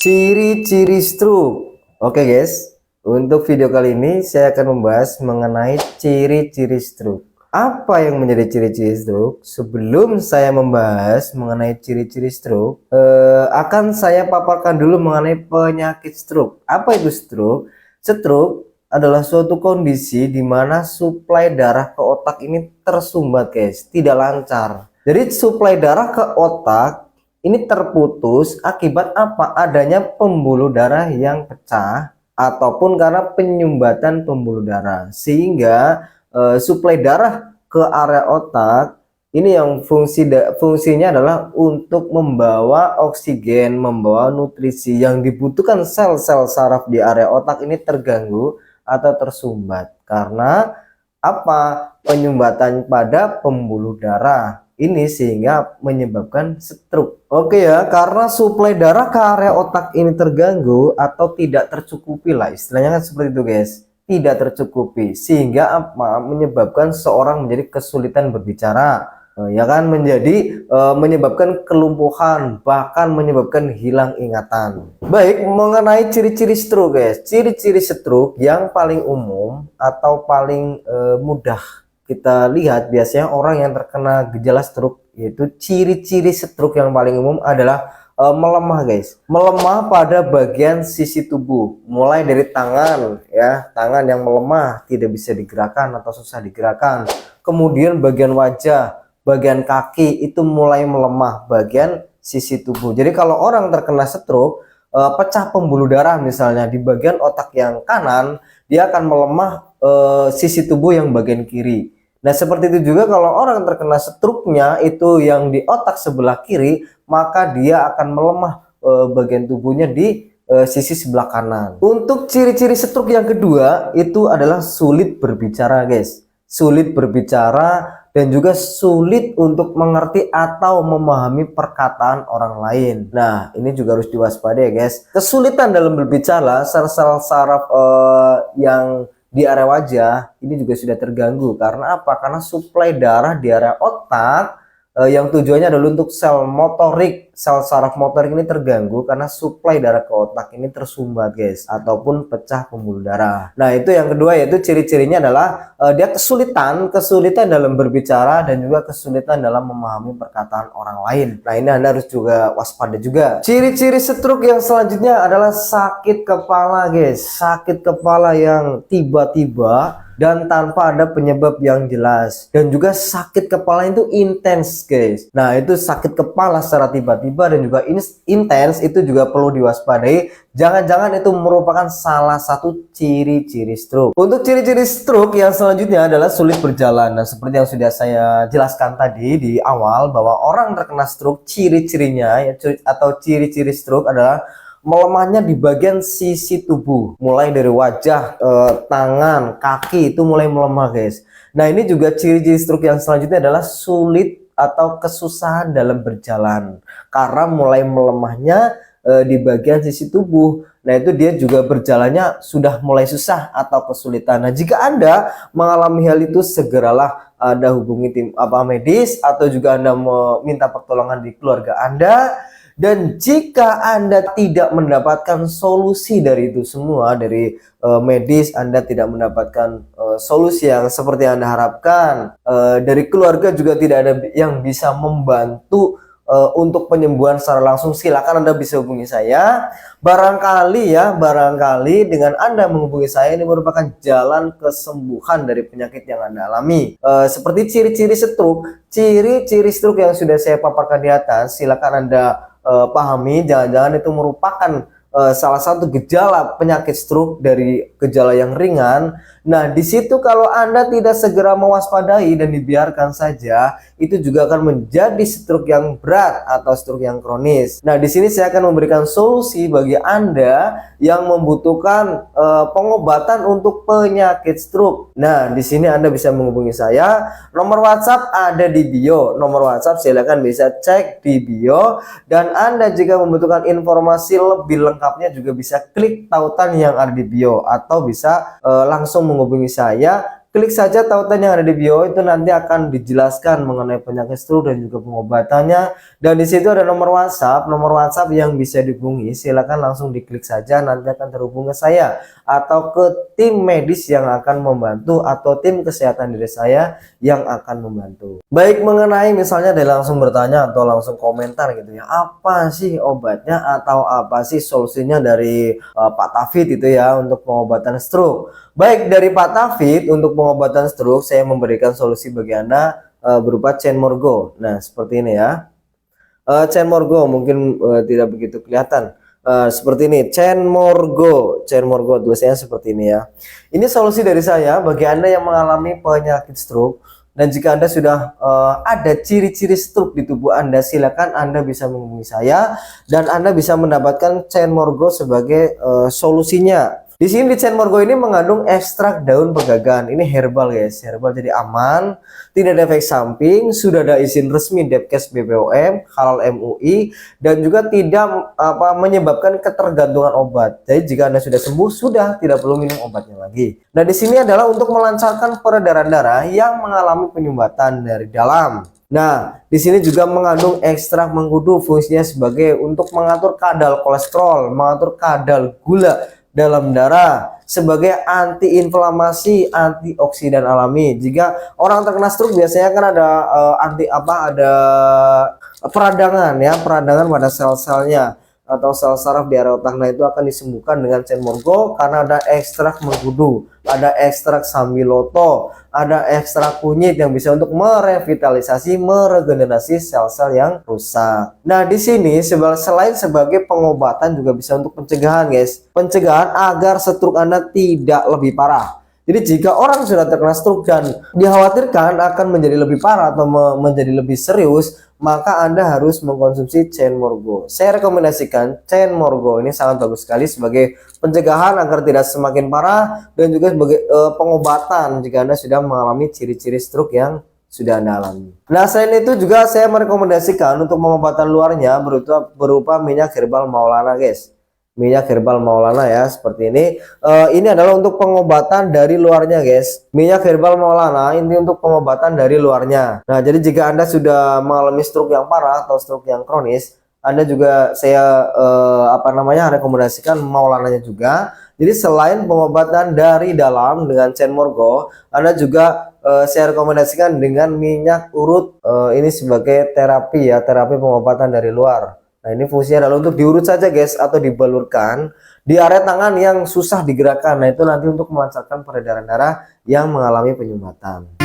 Ciri-ciri stroke. Oke guys, untuk video kali ini saya akan membahas mengenai ciri-ciri stroke. Apa yang menjadi ciri-ciri stroke? Sebelum saya membahas mengenai ciri-ciri stroke, akan saya paparkan dulu mengenai penyakit stroke. Apa itu stroke? Stroke adalah suatu kondisi di mana suplai darah ke otak ini tersumbat guys, tidak lancar. Jadi suplai darah ke otak ini terputus akibat apa? Adanya pembuluh darah yang pecah ataupun karena penyumbatan pembuluh darah, sehingga suplai darah ke area otak ini yang fungsinya adalah untuk membawa oksigen, membawa nutrisi yang dibutuhkan sel-sel saraf di area otak ini terganggu atau tersumbat karena apa? Penyumbatan pada pembuluh darah ini sehingga menyebabkan stroke. Oke ya, karena suplai darah ke area otak ini terganggu atau tidak tercukupi lah, istilahnya kan seperti itu guys, tidak tercukupi sehingga apa? Menyebabkan seorang menjadi kesulitan berbicara, ya kan, menyebabkan kelumpuhan, bahkan menyebabkan hilang ingatan. Baik, mengenai ciri-ciri stroke guys, ciri-ciri stroke yang paling umum atau paling mudah kita lihat biasanya orang yang terkena gejala stroke, yaitu ciri-ciri stroke yang paling umum adalah melemah guys, melemah pada bagian sisi tubuh, mulai dari tangan ya, tangan yang melemah tidak bisa digerakkan atau susah digerakkan, kemudian bagian wajah, bagian kaki itu mulai melemah bagian sisi tubuh. Jadi kalau orang terkena stroke, pecah pembuluh darah misalnya di bagian otak yang kanan, dia akan melemah sisi tubuh yang bagian kiri. Nah seperti itu juga kalau orang terkena stroke-nya itu yang di otak sebelah kiri, maka dia akan melemah bagian tubuhnya di sisi sebelah kanan. Untuk ciri-ciri stroke yang kedua itu adalah sulit berbicara guys, sulit berbicara dan juga sulit untuk mengerti atau memahami perkataan orang lain. Nah ini juga harus diwaspadai ya guys, kesulitan dalam berbicara, sel-sel saraf yang di area wajah ini juga sudah terganggu karena apa? Karena suplai darah di area otak yang tujuannya adalah untuk sel motorik, sel saraf motorik ini terganggu karena suplai darah ke otak ini tersumbat guys, ataupun pecah pembuluh darah. Nah itu yang kedua, yaitu ciri-cirinya adalah dia kesulitan dalam berbicara dan juga kesulitan dalam memahami perkataan orang lain. Nah ini Anda harus juga waspada juga. Ciri-ciri stroke yang selanjutnya adalah sakit kepala guys, sakit kepala yang tiba-tiba dan tanpa ada penyebab yang jelas, dan juga sakit kepala itu intens guys. Nah itu sakit kepala secara tiba-tiba dan juga intens itu juga perlu diwaspadai, jangan-jangan itu merupakan salah satu ciri-ciri stroke. Untuk ciri-ciri stroke yang selanjutnya adalah sulit berjalan. Nah seperti yang sudah saya jelaskan tadi di awal, bahwa orang terkena stroke ciri-cirinya atau ciri-ciri stroke adalah melemahnya di bagian sisi tubuh, mulai dari wajah, tangan, kaki itu mulai melemah guys. Nah ini juga ciri-ciri stroke yang selanjutnya adalah sulit atau kesusahan dalam berjalan karena mulai melemahnya di bagian sisi tubuh. Nah itu dia juga berjalannya sudah mulai susah atau kesulitan. Nah jika Anda mengalami hal itu, segeralah Anda hubungi tim medis atau juga Anda meminta pertolongan di keluarga Anda. Dan jika Anda tidak mendapatkan solusi dari itu semua, dari medis, Anda tidak mendapatkan solusi yang seperti yang Anda harapkan, dari keluarga juga tidak ada yang bisa membantu untuk penyembuhan secara langsung, silakan Anda bisa hubungi saya. Barangkali dengan Anda menghubungi saya ini merupakan jalan kesembuhan dari penyakit yang Anda alami. Seperti ciri-ciri stroke, ciri-ciri stroke yang sudah saya paparkan di atas, silakan Anda pahami, jangan-jangan itu merupakan salah satu gejala penyakit stroke dari gejala yang ringan. Nah di situ kalau Anda tidak segera mewaspadai dan dibiarkan saja, itu juga akan menjadi stroke yang berat atau stroke yang kronis. Nah di sini saya akan memberikan solusi bagi Anda yang membutuhkan pengobatan untuk penyakit stroke. Nah di sini Anda bisa menghubungi saya, nomor WhatsApp ada di bio, nomor WhatsApp silakan bisa cek di bio, dan Anda jika membutuhkan informasi lebih lengkapnya juga bisa klik tautan yang ada di bio atau bisa langsung menghubungi saya Klik saja tautan yang ada di bio, itu nanti akan dijelaskan mengenai penyakit stroke dan juga pengobatannya. Dan di situ ada nomor WhatsApp yang bisa dihubungi. Silakan langsung diklik saja, nanti akan terhubung ke saya atau ke tim medis yang akan membantu atau tim kesehatan diri saya yang akan membantu. Baik, mengenai misalnya ada langsung bertanya atau langsung komentar gitu ya, apa sih obatnya atau apa sih solusinya dari Pak Tafid itu ya untuk pengobatan stroke. Baik, dari Pak Tafid untuk pengobatan stroke saya memberikan solusi bagi Anda berupa Chain Morgo. Nah, seperti ini ya. Chain Morgo mungkin tidak begitu kelihatan. Seperti ini, Chain Morgo tulisannya seperti ini ya. Ini solusi dari saya bagi Anda yang mengalami penyakit stroke. Dan jika Anda sudah ada ciri-ciri stroke di tubuh Anda, silakan Anda bisa menghubungi saya dan Anda bisa mendapatkan Chain Morgo sebagai solusinya. Di sini di Chain Morgo ini mengandung ekstrak daun pegagan. Ini herbal guys, herbal jadi aman, tidak ada efek samping, sudah ada izin resmi Depkes BPOM, halal MUI, dan juga tidak menyebabkan ketergantungan obat. Jadi jika Anda sudah sembuh, sudah tidak perlu minum obatnya lagi. Nah, di sini adalah untuk melancarkan peredaran darah yang mengalami penyumbatan dari dalam. Nah, di sini juga mengandung ekstrak mengkudu, fungsinya sebagai untuk mengatur kadar kolesterol, mengatur kadar gula dalam darah, sebagai antiinflamasi, antioksidan alami. Jika orang terkena stroke biasanya kan ada ada peradangan ya, peradangan pada sel-selnya atau sel saraf di area otak. Nah, itu akan disembuhkan dengan Chain Morgo karena ada ekstrak mengkudu, ada ekstrak sambiloto, ada ekstrak kunyit yang bisa untuk merevitalisasi, meregenerasi sel-sel yang rusak. Nah, di sini selain sebagai pengobatan juga bisa untuk pencegahan guys. Pencegahan agar stroke Anda tidak lebih parah. Jadi jika orang sudah terkena stroke dan dikhawatirkan akan menjadi lebih parah atau menjadi lebih serius, maka Anda harus mengkonsumsi Chain Morgo. Saya rekomendasikan Chain Morgo ini sangat bagus sekali sebagai pencegahan agar tidak semakin parah dan juga sebagai pengobatan jika Anda sudah mengalami ciri-ciri stroke yang sudah Anda alami. Nah, selain itu juga saya merekomendasikan untuk pengobatan luarnya berupa minyak herbal Maulana guys. Minyak herbal Maulana ya, seperti ini. Ini adalah untuk pengobatan dari luarnya guys. Minyak herbal Maulana ini untuk pengobatan dari luarnya. Nah, jadi jika Anda sudah mengalami stroke yang parah atau stroke yang kronis, Anda juga saya rekomendasikan Maulananya juga. Jadi selain pengobatan dari dalam dengan Chain Morgo, Anda juga saya rekomendasikan dengan minyak urut. Ini sebagai terapi ya, terapi pengobatan dari luar. Nah, ini fungsinya adalah untuk diurut saja guys atau dibalurkan di area tangan yang susah digerakkan. Nah, itu nanti untuk melancarkan peredaran darah yang mengalami penyumbatan.